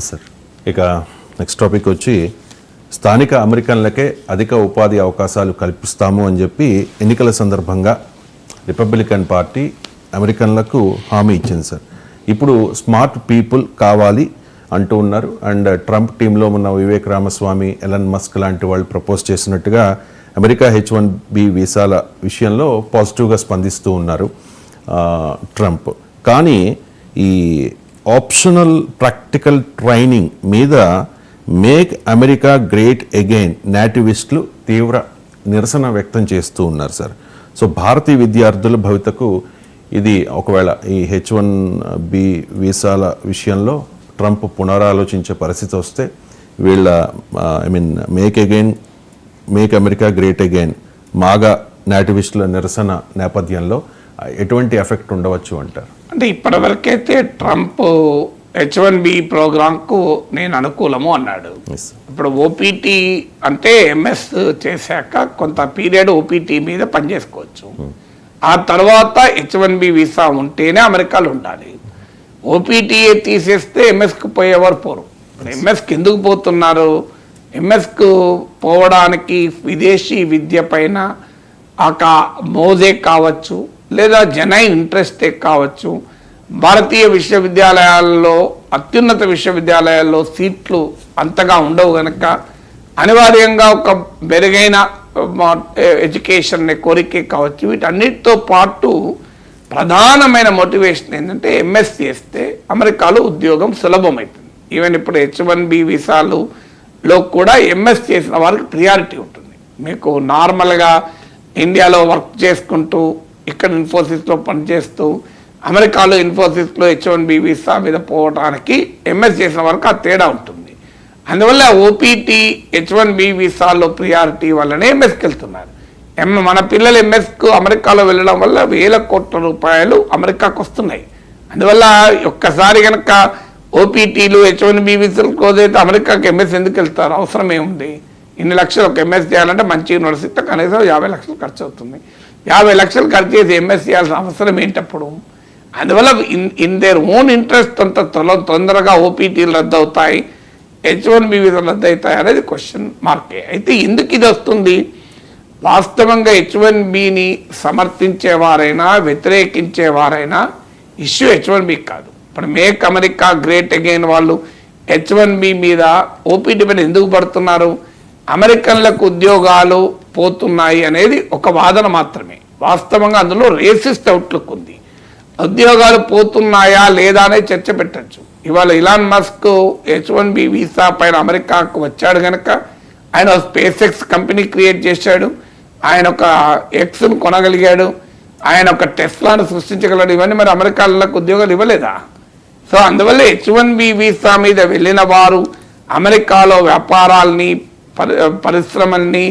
Sir ఇక next topic వచ్చి స్థానిక అమెరికన్లకే అధిక ఉపాధి అవకాశాలు కల్పిస్తాము అని చెప్పి ఎన్నికల సందర్భంగా రిపబ్లికన్ పార్టీ అమెరికన్లకు హామీ ఇచ్చింది సార్. ఇప్పుడు స్మార్ట్ పీపుల్ కావాలి అంటూ ఉన్నారు. అండ్ ట్రంప్ టీంలో ఉన్న వివేక్ రామస్వామి, ఎలన్ మస్క్ లాంటి వాళ్ళు ప్రపోజ్ చేసినట్టుగా అమెరికా H1B వీసాల విషయంలో పాజిటివ్గా స్పందిస్తూ ఉన్నారు ట్రంప్. కానీ ఈ ఆప్షనల్ ప్రాక్టికల్ ట్రైనింగ్ మీద మేక్ అమెరికా గ్రేట్ అగైన్ నేటివిస్టులు తీవ్ర నిరసన వ్యక్తం చేస్తూ ఉన్నారు సార్. సో భారతీయ విద్యార్థుల భవితకు ఇది ఒకవేళ ఈ H1B వీసాల విషయంలో ట్రంప్ పునరాలోచించే పరిస్థితి వస్తే వీళ్ళ make America great again MAGA నేటివిస్టుల నిరసన నేపథ్యంలో ఎటువంటి ఎఫెక్ట్ ఉండవచ్చు అంటారు? అంటే ఇప్పటివరకైతే ట్రంప్ H1B ప్రోగ్రాంకు నేను అనుకూలము అన్నాడు. ఇప్పుడు ఓపీటీ అంటే ఎంఎస్ చేశాక కొంత పీరియడ్ ఓపీటీ మీద పనిచేసుకోవచ్చు. ఆ తర్వాత H1B వీసా ఉంటేనే అమెరికాలో ఉండాలి. ఓపీటీఏ తీసేస్తే ఎంఎస్కి పోయేవారు పోరు. ఎంఎస్కి ఎందుకు పోతున్నారు? ఎంఎస్కు పోవడానికి విదేశీ విద్య పైన మోజే కావచ్చు, లేదా జెన్యున్ ఇంట్రెస్టే కావచ్చు. భారతీయ విశ్వవిద్యాలయాల్లో, అత్యున్నత విశ్వవిద్యాలయాల్లో సీట్లు అంతగా ఉండవు కనుక అనివార్యంగా ఒక మెరుగైన ఎడ్యుకేషన్ కోరికే కావచ్చు. వీటన్నిటితో పాటు ప్రధానమైన మోటివేషన్ ఏంటంటే ఎంఎస్ చేస్తే అమెరికాలో ఉద్యోగం సులభమవుతుంది. ఈవెన్ ఇప్పుడు H1B వీసాలలో కూడా ఎంఎస్ చేసిన వారికి ప్రియారిటీ ఉంటుంది. మీకు నార్మల్గా ఇండియాలో వర్క్ చేసుకుంటూ ఇక్కడ ఇన్ఫోసిస్లో పనిచేస్తూ అమెరికాలో ఇన్ఫోసిస్లో H1B వీసా మీద పోవడానికి ఎంఎస్ చేసిన వరకు ఆ తేడా ఉంటుంది. అందువల్ల ఓపీటీ H1B వీసాల్లో ప్రియారిటీ వల్లనే ఎంఎస్కి వెళ్తున్నారు. మన పిల్లలు ఎంఎస్కు అమెరికాలో వెళ్ళడం వల్ల వేల కోట్ల రూపాయలు అమెరికాకు వస్తున్నాయి. అందువల్ల ఒక్కసారి కనుక ఓపీటీలు H1B వీసాలు క్లోజ్ అయితే అమెరికాకి ఎంఎస్ ఎందుకు వెళ్తారు? అవసరం ఏముంది? ఇన్ని లక్షలు ఒక ఎంఎస్ చేయాలంటే మంచి యూనివర్సిటీ కనీసం 50 లక్షలు ఖర్చు అవుతుంది. 50 లక్షలు ఖర్చు చేసి ఎంఎస్ చేయాల్సిన అవసరం ఏంటప్పుడు? అందువల్ల ఇన్ దేర్ ఓన్ ఇంట్రెస్ట్ అంత తొందరగా ఓపీటీలు రద్దు అవుతాయి, H1B వీసాలు రద్దు అవుతాయి అనేది క్వశ్చన్ మార్కే. అయితే ఎందుకు ఇది వస్తుంది? వాస్తవంగా H1Bని సమర్థించేవారైనా వ్యతిరేకించేవారైనా ఇష్యూ H1B కాదు. ఇప్పుడు మేక్ అమెరికా గ్రేట్ అగైన్ వాళ్ళు H1B మీద ఓపీటీ మీద ఎందుకు పడుతున్నారు? అమెరికన్లకు ఉద్యోగాలు పోతున్నాయి అనేది ఒక వాదన మాత్రమే. వాస్తవంగా అందులో రేసిస్ట్ అవుట్లుక్ ఉంది. ఉద్యోగాలు పోతున్నాయా లేదా అనే చర్చ పెట్టచ్చు. ఇవాళ ఇలాన్ మస్క్ H1B వీసా పైన అమెరికాకు వచ్చాడు కనుక ఆయన స్పేస్ ఎక్స్ కంపెనీ క్రియేట్ చేశాడు, ఆయన ఒక ఎక్స్ను కొనగలిగాడు, ఆయన ఒక టెస్లాను సృష్టించగలడు. ఇవన్నీ మరి అమెరికాలకు ఉద్యోగాలు ఇవ్వలేదా? సో అందువల్ల H1B వీసా మీద వెళ్ళిన వారు అమెరికాలో వ్యాపారాలని, పరిశ్రమల్ని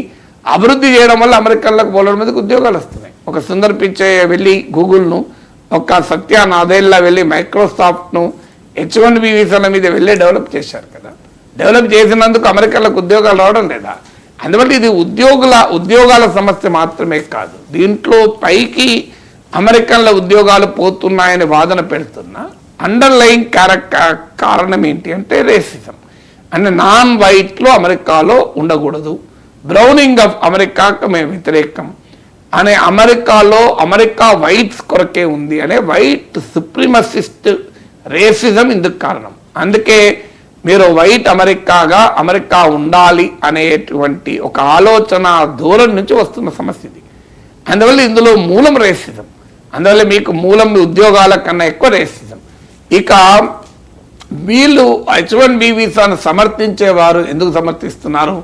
అభివృద్ధి చేయడం వల్ల అమెరికన్లకు పోవడం మీదకి ఉద్యోగాలు వస్తున్నాయి. ఒక సుందర్ పిచ్చే వెళ్ళి గూగుల్ను, ఒక సత్య నాదేళ్ల వెళ్ళి మైక్రోసాఫ్ట్ను H1B వీసాల మీద వెళ్ళి డెవలప్ చేశారు కదా. డెవలప్ చేసినందుకు అమెరికన్లకు ఉద్యోగాలు రావడం లేదా? అందువల్ల ఇది ఉద్యోగాల సమస్య మాత్రమే కాదు. దీంట్లో పైకి అమెరికన్ల ఉద్యోగాలు పోతున్నాయని వాదన పెడుతున్నా అండర్లైన్ కారణం ఏంటి అంటే రేసిజం. అంటే నాన్ వైట్లో అమెరికాలో ఉండకూడదు, బ్రౌనింగ్ ఆఫ్ అమెరికాకు మేము వ్యతిరేకం అనే, అమెరికా వైట్స్ కొరకే ఉంది అనే వైట్ సుప్రీమసిస్ట్ రేసిజం ఇందుకు కారణం. అందుకే మీరు వైట్ అమెరికా ఉండాలి అనేటువంటి ఒక ఆలోచన ధోరణి నుంచి వస్తున్న సమస్య ఇది. అందువల్ల ఇందులో మూలం రేసిజం. అందువల్ల మీకు మూలం ఉద్యోగాల కన్నా ఎక్కువ రేసిజం. ఇక వీళ్ళు H1B వీసాను సమర్థించేవారు ఎందుకు సమర్థిస్తున్నారు?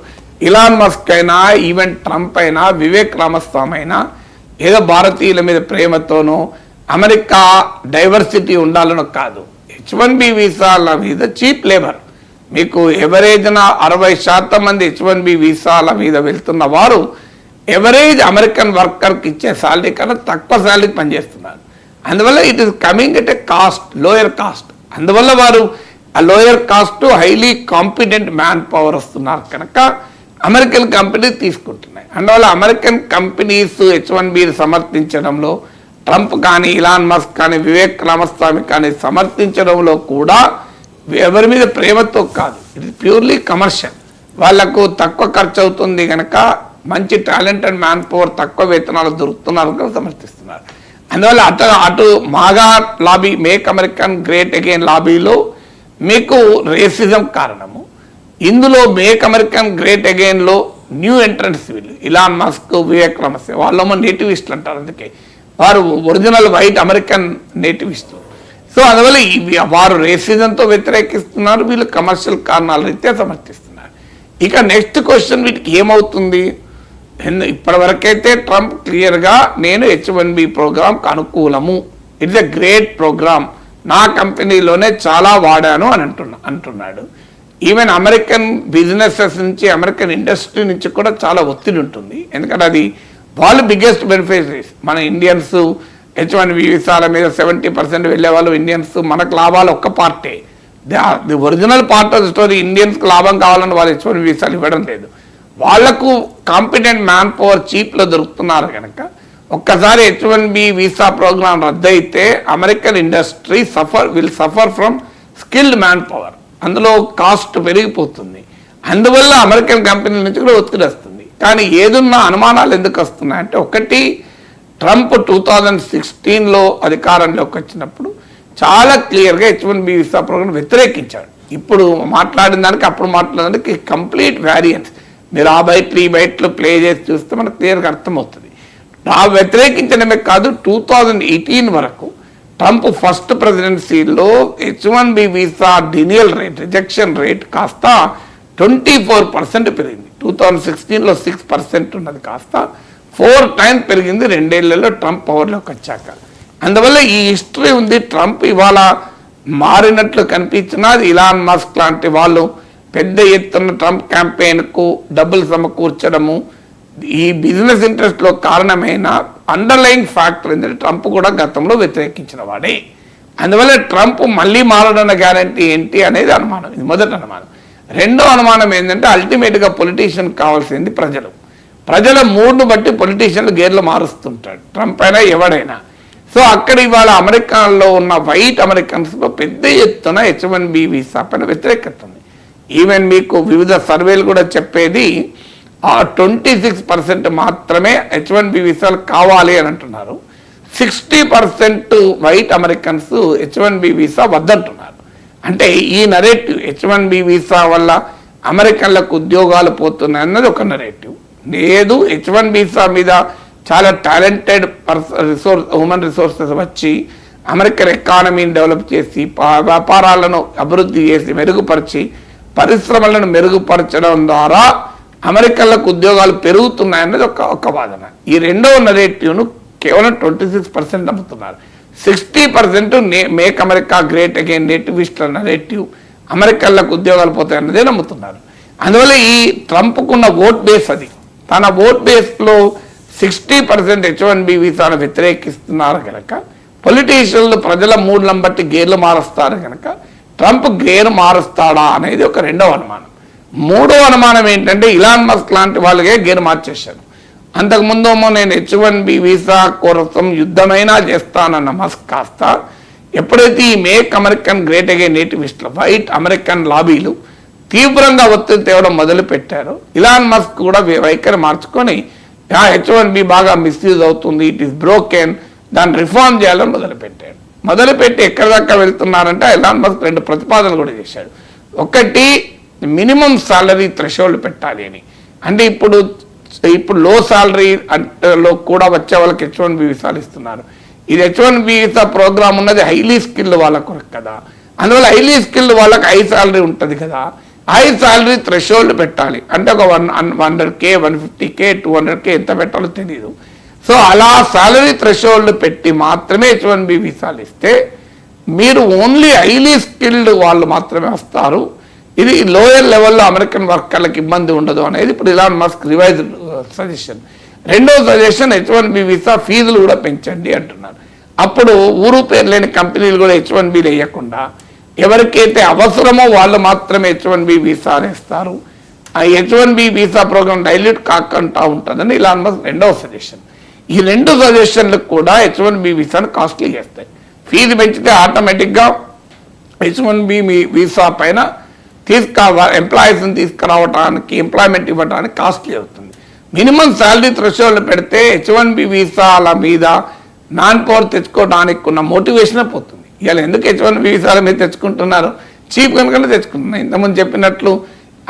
ఇలాన్ మస్క్ అయినా, ఈవెన్ ట్రంప్ అయినా, వివేక్ రామస్వామి అయినా ఏదో భారతీయుల మీద ప్రేమతోనో అమెరికా డైవర్సిటీ ఉండాలనో కాదు. H1B వీసాల మీద చీప్ లేబర్, మీకు ఎవరేజ్న 60% మంది H1B వీసాల మీద వెళ్తున్న వారు ఎవరేజ్ అమెరికన్ వర్కర్కి ఇచ్చే శాలరీ కన్నా తక్కువ శాలరీకి పనిచేస్తున్నారు. అందువల్ల it is coming at a cost, lower cost. అందువల్ల వారు ఆ lower cost highly competent man power వస్తున్నారు కనుక అమెరికన్ కంపెనీ తీసుకుంటున్నాయి. అందువల్ల అమెరికన్ కంపెనీస్ H1B సమర్థించడంలో ట్రంప్ కానీ, ఇలాన్ మస్క్ కానీ, వివేక్ రామస్వామి కానీ సమర్థించడంలో కూడా ఎవరి మీద ప్రేమతో కాదు, ఇది ప్యూర్లీ కమర్షియల్. వాళ్లకు తక్కువ ఖర్చు అవుతుంది కనుక మంచి టాలెంటెడ్ మ్యాన్ పవర్ తక్కువ వేతనాలు దొరుకుతున్నారు కనుక సమర్థిస్తున్నారు. అందువల్ల అటు MAGA lobby, make American great again లాబీలో మీకు రేసిజం కారణము. ఇందులో మేక్ అమెరికన్ గ్రేట్ అగైన్లో న్యూ ఎంట్రన్స్ వీళ్ళు ఇలాన్ మస్క్, వివేక్ రమస్య, వాళ్ళేమో నేటివిస్టులు అంటారు. అందుకే వారు ఒరిజినల్ వైట్ అమెరికన్ నేటివిస్టులు. సో అందువల్ల వారు రేసిజంతో వ్యతిరేకిస్తున్నారు, వీళ్ళు కమర్షియల్ కారణాల రీత్యా సమర్థిస్తున్నారు. ఇక నెక్స్ట్ క్వశ్చన్ వీటికి ఏమవుతుంది? ఇప్పటివరకైతే ట్రంప్ క్లియర్గా నేను H1B ప్రోగ్రామ్కి అనుకూలము, ఇట్స్ ఎ గ్రేట్ ప్రోగ్రామ్, నా కంపెనీలోనే చాలా వాడాను అని అంటున్నాడు. ఈవెన్ అమెరికన్ బిజినెసెస్ నుంచి, అమెరికన్ ఇండస్ట్రీ నుంచి కూడా చాలా ఒత్తిడి ఉంటుంది. ఎందుకంటే అది వాళ్ళు బిగ్గెస్ట్ బెనిఫిషరీస్. మన ఇండియన్స్ H1B వీసాల మీద 70% వెళ్ళే వాళ్ళు ఇండియన్స్. మనకు లాభాలు ఒక్క పార్టే, the original part of the story. Indians లాభం కావాలని వాళ్ళు H1B వీసాలు ఇవ్వడం లేదు. వాళ్లకు కాంపిటెంట్ మ్యాన్ పవర్ చీప్లో దొరుకుతున్నారు కనుక ఒక్కసారి H1B వీసా ప్రోగ్రాం రద్దయితే American industry will suffer from skilled man power. అందులో కాస్ట్ పెరిగిపోతుంది. అందువల్ల అమెరికన్ కంపెనీల నుంచి కూడా ఒత్తిడి వస్తుంది. కానీ ఏదున్నా అనుమానాలు ఎందుకు వస్తున్నాయంటే, ఒకటి ట్రంప్ 2016లో అధికారంలోకి వచ్చినప్పుడు చాలా క్లియర్గా H1B వీసా ప్రోగ్రాం వ్యతిరేకించాడు. ఇప్పుడు మాట్లాడిన దానికి అప్పుడు మాట్లాడిన దానికి కంప్లీట్ వ్యారియన్స్. మీరు ఆ బయట ఈ బయటలో ప్లే చేసి చూస్తే మనకు క్లియర్గా అర్థమవుతుంది. ఆ వ్యతిరేకించడమే కాదు, 2018 వరకు ట్రంప్ ఫస్ట్ ప్రెసిడెన్సీలో H1B visa denial rate, rejection rate కాస్త 24% పెరిగింది. 2016లో 6% ఉన్నది కాస్త 4 times పెరిగింది 2 ఏళ్లలో ట్రంప్ పవర్లోకి వచ్చాక. అందువల్ల ఈ హిస్టరీ ఉంది. ట్రంప్ ఇవాళ మారినట్లు కనిపించినా ఇలాన్ మస్క్ లాంటి వాళ్ళు పెద్ద ఎత్తున ట్రంప్ క్యాంపెయిన్కు డబ్బులు సమకూర్చడము, ఈ బిజినెస్ ఇంట్రెస్ట్లో కారణమైన అండర్లైన్ ఫ్యాక్టర్ ఏంటంటే ట్రంప్ కూడా గతంలో వ్యతిరేకించిన వాడే. అందువల్ల ట్రంప్ మళ్ళీ మారడన్న గ్యారంటీ ఏంటి అనేది అనుమానం. ఇది మొదటి అనుమానం. రెండో అనుమానం ఏంటంటే అల్టిమేట్గా పొలిటీషియన్ కావాల్సింది ప్రజల మూడ్ను బట్టి పొలిటీషియన్లు గేర్లు మారుస్తుంటాడు, ట్రంప్ అయినా ఎవడైనా. సో అక్కడ ఇవాళ అమెరికాలో ఉన్న వైట్ అమెరికన్స్లో పెద్ద ఎత్తున H1B వీసా పైన వ్యతిరేకత ఉంది. ఈవెన్ మీకు వివిధ సర్వేలు కూడా చెప్పేది 26% మాత్రమే H1B వీసాలు కావాలి అని అంటున్నారు. 60% వైట్ అమెరికన్స్ H1B వీసా వద్దంటున్నారు. అంటే ఈ నరేటివ్ H1B వీసా వల్ల అమెరికన్లకు ఉద్యోగాలు పోతున్నాయి అన్నది ఒక నరేటివ్. లేదు, H1B వీసా మీద చాలా టాలెంటెడ్ హ్యూమన్ రిసోర్సెస్ వచ్చి అమెరికన్ ఎకానమీని డెవలప్ చేసి, వ్యాపారాలను అభివృద్ధి చేసి, మెరుగుపరిచి, పరిశ్రమలను మెరుగుపరచడం ద్వారా అమెరికన్లకు ఉద్యోగాలు పెరుగుతున్నాయన్నది ఒక వాదన. ఈ రెండవ నరేటివ్ను కేవలం 26% నమ్ముతున్నారు. 60% make America great again nativist narrative, అమెరికన్లకు ఉద్యోగాలు పోతాయన్నదే నమ్ముతున్నారు. అందువల్ల ఈ ట్రంప్కున్న ఓట్ బేస్ అది. తన ఓట్ బేస్లో 60% H1B వీసాను వ్యతిరేకిస్తున్నారు కనుక పొలిటీషియన్లు ప్రజల మూడ్లను బట్టి గేర్లు మారుస్తారు కనుక ట్రంప్ గేర్ మారుస్తాడా అనేది ఒక రెండవ అనుమానం. మూడో అనుమానం ఏంటంటే ఇలాన్ మస్క్ లాంటి వాళ్ళకే గేర్ మార్చేశారు. అంతకుముందేమో నేను H1B వీసా కోసం యుద్ధమైనా చేస్తానన్న మస్క్ కాస్త ఎప్పుడైతే ఈ మేక్ అమెరికన్ గ్రేట్ అగైన్ నేటివిస్టులు, వైట్ అమెరికన్ లాబీలు తీవ్రంగా ఒత్తిడి తేవడం మొదలుపెట్టారు, ఇలాన్ మస్క్ కూడా వైఖరి మార్చుకొని H1B బాగా మిస్యూజ్ అవుతుంది, ఇట్ ఈస్ బ్రోకెన్, దాన్ని రిఫార్మ్ చేయాలని మొదలుపెట్టి ఎక్కడి దాకా వెళ్తున్నారంటే ఇలాన్ మస్క్ 2 ప్రతిపాదనలు కూడా చేశాడు. ఒకటి, మినిమం సాలరీ థ్రెషోల్డ్ పెట్టాలి అని. అంటే ఇప్పుడు లో సాలరీలో కూడా వచ్చే వాళ్ళకి H1B వీసాలు ఇస్తున్నారు. ఇది H1B వీసా ప్రోగ్రామ్ ఉన్నది హైలీ స్కిల్డ్ వాళ్ళ కొరకు కదా. అందువల్ల హైలీ స్కిల్డ్ వాళ్ళకి హై సాలరీ ఉంటుంది కదా, హై సాలరీ థ్రెషోల్డ్ పెట్టాలి. అంటే ఒక 100K, 150K, 200K ఎంత పెట్టాలో తెలియదు. సో అలా సాలరీ థ్రెషోల్డ్ పెట్టి మాత్రమే H1B వీసాలు ఇస్తే మీరు ఓన్లీ హైలీ స్కిల్డ్ వాళ్ళు మాత్రమే వస్తారు. ఇది లోయర్ లెవెల్లో అమెరికన్ వర్కర్లకు ఇబ్బంది ఉండదు అనేది ఇప్పుడు ఇలాన్ మస్క్ రివైజ్డ్ సజెషన్. రెండో సజెషన్, H1B వీసా ఫీజులు కూడా పెంచండి అంటున్నారు. అప్పుడు ఊరు పేరు లేని కంపెనీలు కూడా H1Bలు వేయకుండా ఎవరికైతే అవసరమో వాళ్ళు మాత్రమే H1B వీసాలు ఇస్తారు. ఆ H1B వీసా ప్రోగ్రామ్ డైల్యూట్ కాకుండా ఉంటుందని ఇలాన్ మస్క్ రెండవ సజెషన్. ఈ 2 సజెషన్లకు కూడా H1B వీసాను కాస్ట్లీ చేస్తాయి. ఫీజు పెంచితే ఆటోమేటిక్గా H1B వీసా పైన ఎంప్లాయీస్ని తీసుకురావడానికి ఎంప్లాయ్మెంట్ ఇవ్వడానికి కాస్ట్లీ అవుతుంది. మినిమం శాలరీ థ్రెషోల్డ్ పెడితే H1B వీసాల మీద నాన్ పవర్ తెచ్చుకోవడానికి ఉన్న మోటివేషనే పోతుంది. ఇవాళ ఎందుకు H1B వీసాల మీద తెచ్చుకుంటున్నారు? చీప్ కనుకనే తెచ్చుకుంటున్నారు. ఇంతకుముందు చెప్పినట్లు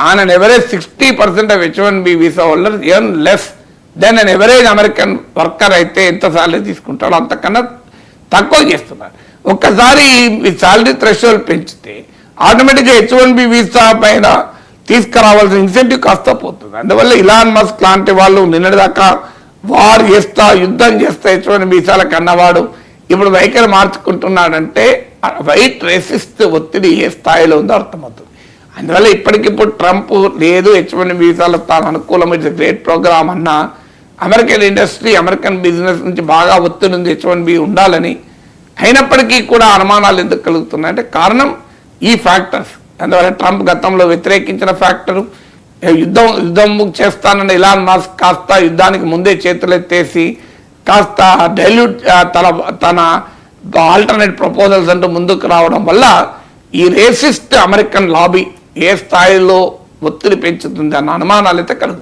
on an average 60% of H1B visa holders earn less than an average American worker అయితే ఎంత శాలరీ తీసుకుంటాడో అంతకన్నా తక్కువ చేస్తున్నారు. ఒక్కసారి ఈ శాలరీ థ్రెషోల్డ్ పెంచితే ఆటోమేటిక్గా H1B వీసా పైన తీసుకురావాల్సిన ఇన్సెంటివ్ కాస్త పోతుంది. అందువల్ల ఇలాన్ మస్క్ లాంటి వాళ్ళు నిన్నటిదాకా వార్ చేస్తా యుద్ధం చేస్తా H1B వీసాలకు అన్నవాడు ఇప్పుడు వైఖరి మార్చుకుంటున్నాడంటే వైట్ రేసిస్ట్ ఒత్తిడి ఏ స్థాయిలో ఉందో అర్థమవుతుంది. అందువల్ల ఇప్పటికిప్పుడు ట్రంప్ లేదు H1B వీసాలు తాను అనుకూలం, ఇట్స్ గ్రేట్ ప్రోగ్రామ్ అన్న అమెరికన్ ఇండస్ట్రీ అమెరికన్ బిజినెస్ నుంచి బాగా ఒత్తిడి ఉంది H1B ఉండాలని. అయినప్పటికీ కూడా అనుమానాలు ఎందుకు కలుగుతున్నాయంటే కారణం ఈ ఫ్యాక్టర్స్. అందువల్ల ట్రంప్ గతంలో వ్యతిరేకించిన ఫ్యాక్టరు, యుద్ధం చేస్తానన్న ఇలాన్ మస్క్ కాస్త యుద్ధానికి ముందే చేతులెత్తేసి కాస్త డైల్యూట్ తన ఆల్టర్నేట్ ప్రపోజల్స్ అంటూ ముందుకు రావడం వల్ల ఈ రేసిస్ట్ అమెరికన్ లాబీ ఏ స్థాయిలో ఒత్తిడి పెంచుతుంది అన్న అనుమానాలు అయితే కలుగుతాయి.